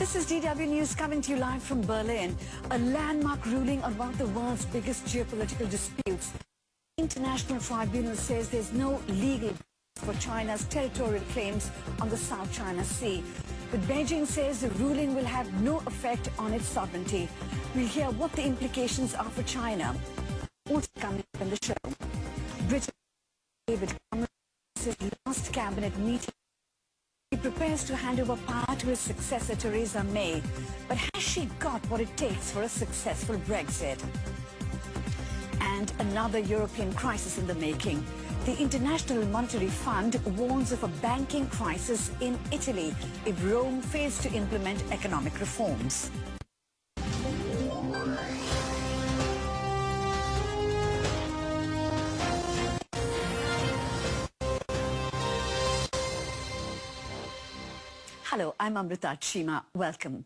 This is DW News coming to you live from Berlin. A landmark ruling on one of the world's biggest geopolitical disputes. The International Tribunal says there's no legal basis for China's territorial claims on the South China Sea. But Beijing says the ruling will have no effect on its sovereignty. We'll hear what the implications are for China. Also coming up in the show, Britain David Cameron's last cabinet meeting. He prepares to hand over power to his successor Theresa May. But has she got what it takes for a successful Brexit? And another European crisis in the making. The International Monetary Fund warns of a banking crisis in Italy if Rome fails to implement economic reforms. Hello, I'm Amrita Chima. Welcome.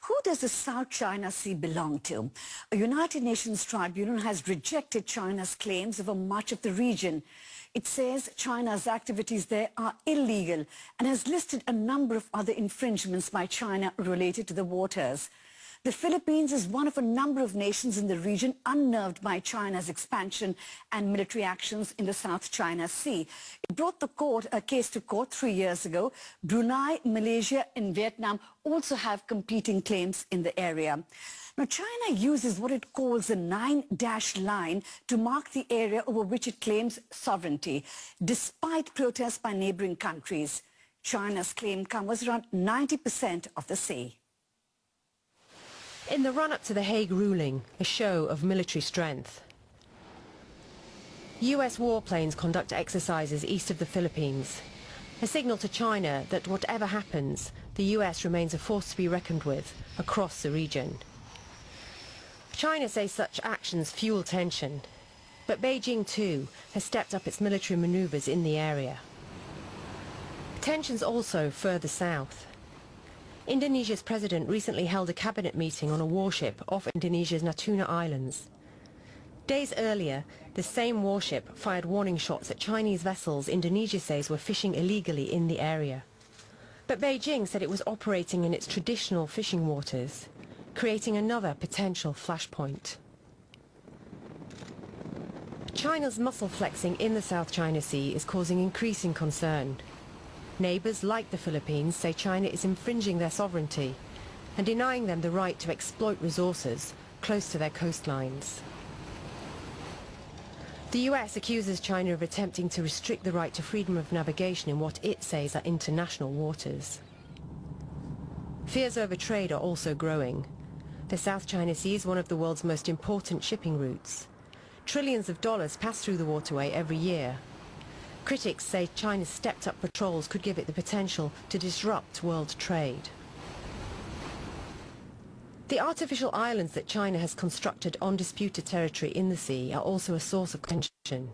Who does the South China Sea belong to? A United Nations tribunal has rejected China's claims over much of the region. It says China's activities there are illegal and has listed a number of other infringements by China related to the waters. The Philippines is one of a number of nations in the region unnerved by China's expansion and military actions in the South China Sea. It brought a case to court 3 years ago. Brunei, Malaysia and Vietnam also have competing claims in the area. Now, China uses what it calls a 9-dash line to mark the area over which it claims sovereignty, despite protests by neighboring countries. China's claim covers around 90% of the sea. In the run-up to the Hague ruling, a show of military strength. US warplanes conduct exercises east of the Philippines, a signal to China that whatever happens, the US remains a force to be reckoned with across the region. China says such actions fuel tension, but Beijing too has stepped up its military maneuvers in the area. Tensions also further south. Indonesia's president recently held a cabinet meeting on a warship off Indonesia's Natuna Islands. Days earlier, the same warship fired warning shots at Chinese vessels Indonesia says were fishing illegally in the area. But Beijing said it was operating in its traditional fishing waters, creating another potential flashpoint. China's muscle flexing in the South China Sea is causing increasing concern. Neighbours like the Philippines say China is infringing their sovereignty and denying them the right to exploit resources close to their coastlines. The US accuses China of attempting to restrict the right to freedom of navigation in what it says are international waters. Fears over trade are also growing. The South China Sea is one of the world's most important shipping routes. Trillions of dollars pass through the waterway every year. Critics say China's stepped-up patrols could give it the potential to disrupt world trade. The artificial islands that China has constructed on disputed territory in the sea are also a source of tension.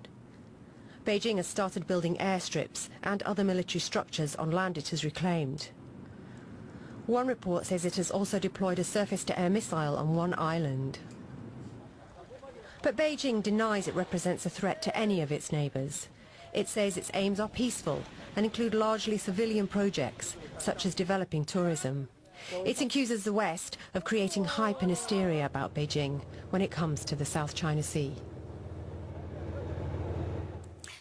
Beijing has started building airstrips and other military structures on land it has reclaimed. One report says it has also deployed a surface-to-air missile on one island. But Beijing denies it represents a threat to any of its neighbours. It says its aims are peaceful and include largely civilian projects, such as developing tourism. It accuses the West of creating hype and hysteria about Beijing when it comes to the South China Sea.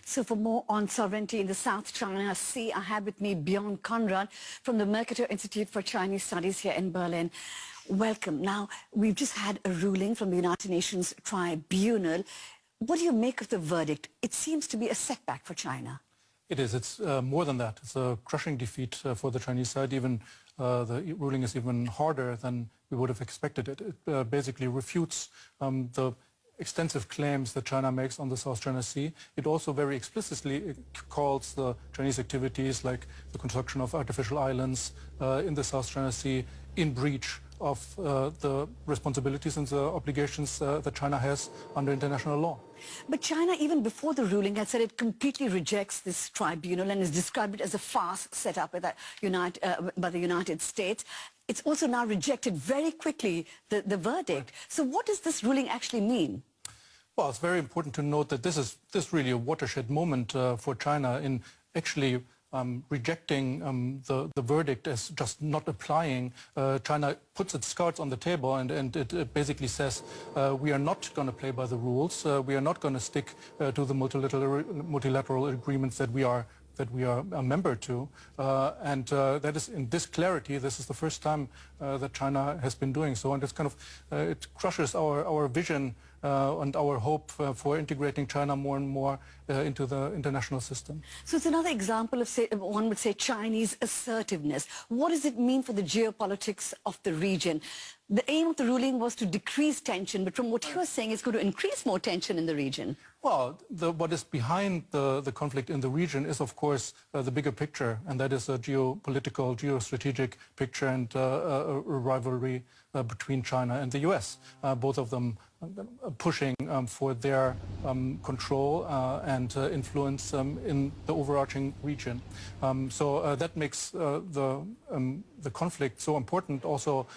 So for more on sovereignty in the South China Sea, I have with me Bjorn Conrad from the Mercator Institute for Chinese Studies here in Berlin. Welcome. Now, we've just had a ruling from the United Nations Tribunal. What do you make of the verdict? It seems to be a setback for China. It is. It's more than that. It's a crushing defeat for the Chinese side. Even the ruling is even harder than we would have expected it. It basically refutes the extensive claims that China makes on the South China Sea. It also very explicitly calls the Chinese activities like the construction of artificial islands in the South China Sea in breach of the responsibilities and the obligations that China has under international law. But China, even before the ruling, had said it completely rejects this tribunal and has described it as a farce set up by the United States. It's also now rejected very quickly the verdict. So what does this ruling actually mean? Well, it's very important to note that this is really a watershed moment for China in actually rejecting the verdict as just not applying, China puts its cards on the table and it basically says we are not going to play by the rules. We are not going to stick to the multilateral agreements that we are a member to, and that is in this clarity. This is the first time that China has been doing so, and it's kind of it crushes our vision and our hope for integrating China more and more into the international system. So it's another example of, say, one would say, Chinese assertiveness. What does it mean for the geopolitics of the region? The aim of the ruling was to decrease tension, but from what you're saying, it's going to increase more tension in the region. Well, what is behind the conflict in the region is, of course, the bigger picture, and that is a geopolitical, geostrategic picture and a rivalry between China and the US, both of them pushing for their control and influence in the overarching region. So that makes the conflict so important, also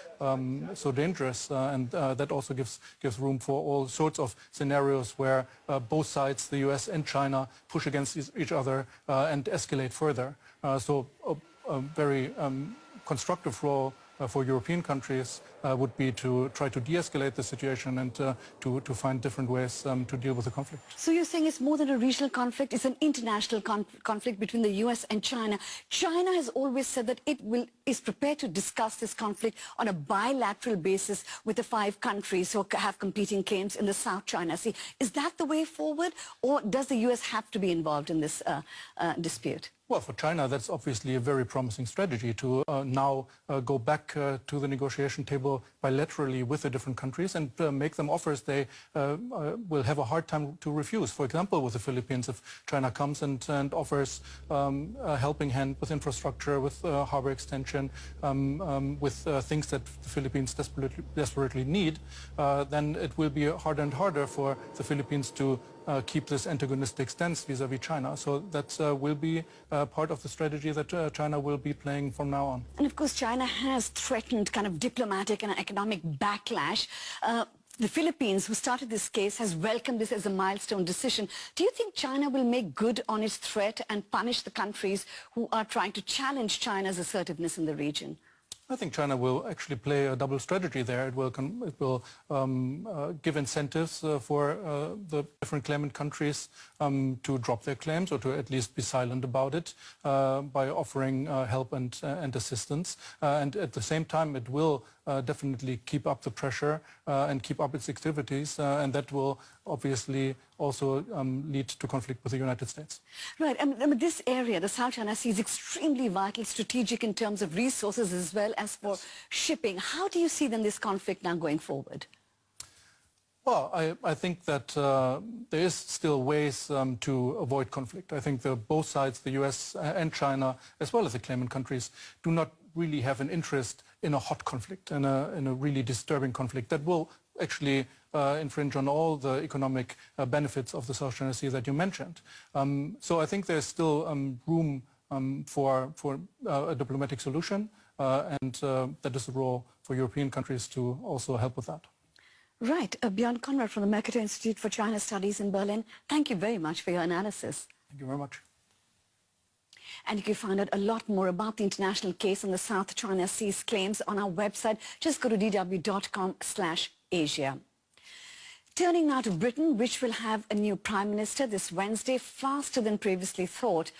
so dangerous, and that also gives room for all sorts of scenarios where both sides, the US and China, push against each other and escalate further. So a very constructive role for European countries would be to try to de-escalate the situation and to find different ways to deal with the conflict. So you're saying it's more than a regional conflict, it's an international conflict between the US and China. China has always said that it is prepared to discuss this conflict on a bilateral basis with the 5 countries who have competing claims in the South China Sea. Is that the way forward, or does the US have to be involved in this dispute? Well, for China, that's obviously a very promising strategy to now go back to the negotiation table bilaterally with the different countries and make them offers they will have a hard time to refuse. For example, with the Philippines, if China comes and offers a helping hand with infrastructure, with harbor extension, with things that the Philippines desperately need, then it will be harder and harder for the Philippines to keep this antagonistic stance vis-à-vis China. So that will be part of the strategy that China will be playing from now on. And of course, China has threatened kind of diplomatic and economic backlash. The Philippines, who started this case, has welcomed this as a milestone decision. Do you think China will make good on its threat and punish the countries who are trying to challenge China's assertiveness in the region? I think China will actually play a double strategy there. It will give incentives for the different claimant countries to drop their claims or to at least be silent about it by offering help and assistance. And at the same time, it will definitely keep up the pressure and keep up its activities, and that will obviously also lead to conflict with the United States. Right, and this area, the South China Sea, is extremely vital, strategic in terms of resources as well as for shipping. How do you see then this conflict now going forward? Well, I think that there is still ways to avoid conflict. I think that both sides, the US and China, as well as the claimant countries, do not really have an interest in a hot conflict, in a really disturbing conflict that will actually infringe on all the economic benefits of the South China Sea that you mentioned. So I think there's still room for a diplomatic solution, and that is a role for European countries to also help with that. Right. Björn Conrad from the Mercator Institute for China Studies in Berlin, thank you very much for your analysis. Thank you very much. And you can find out a lot more about the international case on the South China Sea's claims on our website. Just go to dw.com/Asia. Turning now to Britain, which will have a new Prime Minister this Wednesday, faster than previously thought.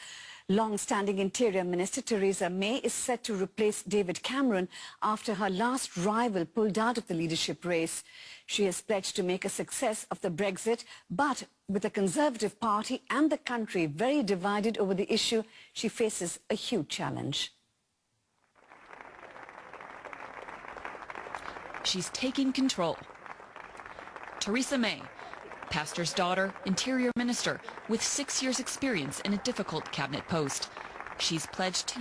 Long-standing Interior Minister Theresa May is set to replace David Cameron after her last rival pulled out of the leadership race. She has pledged to make a success of the Brexit, but with the Conservative Party and the country very divided over the issue, she faces a huge challenge. She's taking control. Theresa May, pastor's daughter, Interior Minister, with 6 years' experience in a difficult cabinet post. She's pledged to